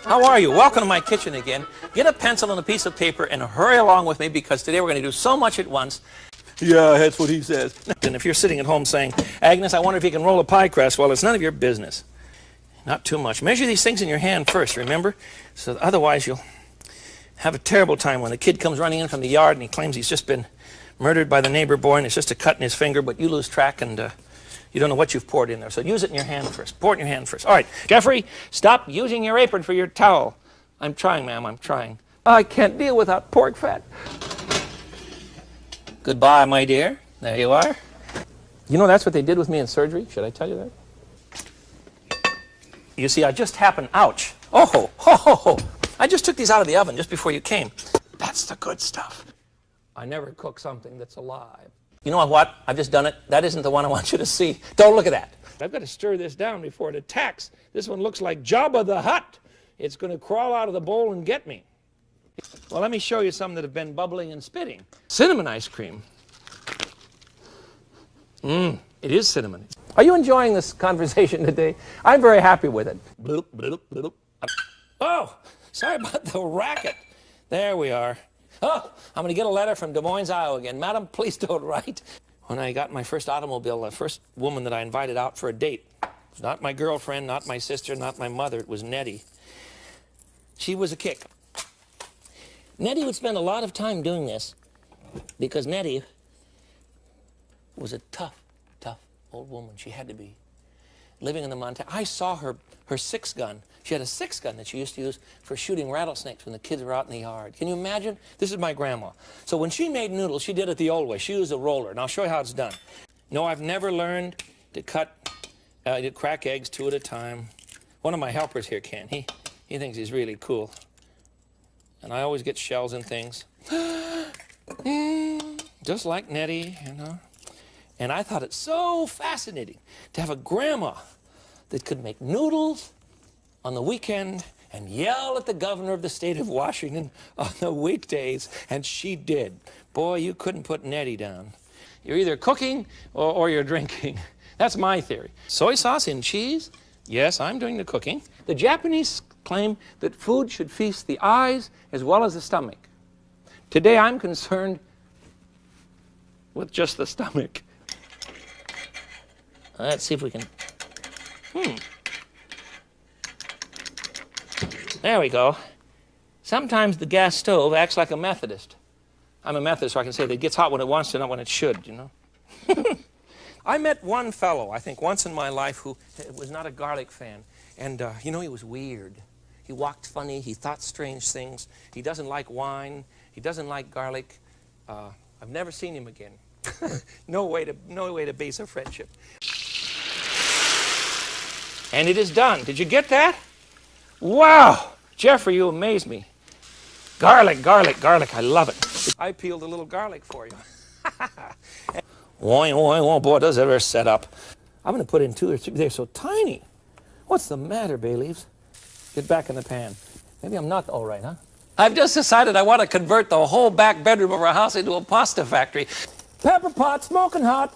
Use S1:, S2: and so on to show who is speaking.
S1: How are you? Welcome to my kitchen again. Get a pencil and a piece of paper and hurry along with me because today we're going to do so much at once. Yeah, that's what he says. And if you're sitting at home saying, Agnes, I wonder if you can roll a pie crust, well, it's none of your business. Not too much. Measure these things in your hand first, remember? So otherwise you'll have a terrible time when the kid comes running in from the yard and he claims he's just been murdered by the neighbor boy and it's just a cut in his finger, but you lose track and you don't know what you've poured in there. So use it in your hand first. Pour it in your hand first. All right, Jeffrey, stop using your apron for your towel. I'm trying, ma'am, I'm trying. I can't deal without pork fat. Goodbye, my dear. There you are. You know, that's what they did with me in surgery. Should I tell you that? You see, I just happened, ouch. Oh, ho, ho, ho, ho. I just took these out of the oven just before you came. That's the good stuff. I never cook something that's alive. You know what? I've just done it. That isn't the one I want you to see. Don't look at that. I've got to stir this down before it attacks. This one looks like Jabba the Hutt. It's going to crawl out of the bowl and get me. Well, let me show you some that have been bubbling and spitting. Cinnamon ice cream. It is cinnamon. Are you enjoying this conversation today? I'm very happy with it. Bloop, bloop, bloop. Oh, sorry about the racket. There we are. Oh, I'm going to get a letter from Des Moines, Iowa again. Madam, please don't write. When I got my first automobile, the first woman that I invited out for a date, not my girlfriend, not my sister, not my mother, it was Nettie. She was a kick. Nettie would spend a lot of time doing this because Nettie was a tough, tough old woman. She had to be. Living in the Montana. I saw her 6-gun. She had a 6-gun that she used to use for shooting rattlesnakes when the kids were out in the yard. Can you imagine? This is my grandma. So when she made noodles, she did it the old way. She used a roller, and I'll show you how it's done. No, I've never learned to crack eggs 2 at a time. One of my helpers here can. He thinks he's really cool. And I always get shells and things. Just like Nettie, you know. And I thought it so fascinating to have a grandma that could make noodles on the weekend and yell at the governor of the state of Washington on the weekdays, and she did. Boy, you couldn't put Nettie down. You're either cooking or you're drinking. That's my theory. Soy sauce in cheese? Yes, I'm doing the cooking. The Japanese claim that food should feast the eyes as well as the stomach. Today I'm concerned with just the stomach. Let's see if we can. There we go. Sometimes the gas stove acts like a Methodist. I'm a Methodist, so I can say that it gets hot when it wants to, not when it should, you know. I met one fellow, I think, once in my life who was not a garlic fan. And, you know, he was weird. He walked funny. He thought strange things. He doesn't like wine. He doesn't like garlic. I've never seen him again. No way to base a friendship. And it is done. Did you get that? Wow! Jeffrey, you amaze me. Garlic, garlic, garlic. I love it. I peeled a little garlic for you. Boy, does it ever set up. I'm going to put in 2 or 3. They're so tiny. What's the matter, bay leaves? Get back in the pan. Maybe I'm not all right, huh? I've just decided I want to convert the whole back bedroom of our house into a pasta factory. Pepper pot, smoking hot.